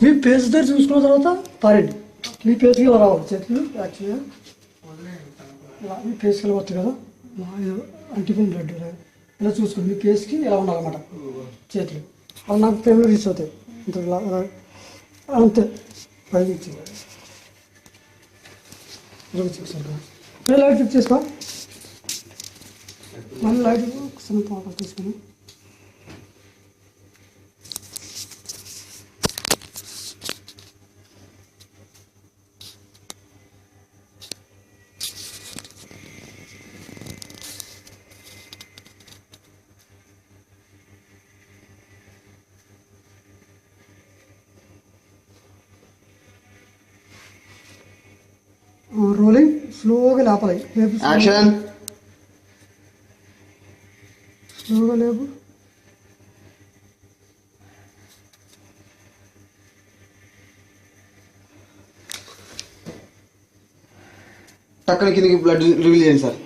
మీ face దగ్గర చూసుకున్న తర్వాత పారండి. మీ పేస్కి ఇలా రావాలి చేతులు యాక్చువల్గా మీ పేస్కి ఇలా వస్తుంది కదా అంటిపోయిన బ్లడ్ ఇలా చూసుకోండి. మీ పేస్కి ఇలా ఉండాలన్నమాట చేతులు. అలా నాకు పేర్లు రీచ్ అవుతాయి ఇంత అంతే. పైకి ఇచ్చింది లైట్ ఫిక్స్ చేసుకో. మళ్ళీ లైట్ ఒకసారి పాప తీసుకుని రోలింగ్ స్లోగా లేపాలి. లేపు స్లోగా లేపు. టక్కన కిందకి బ్లడ్ రిలీజ్ చేయండి సార్.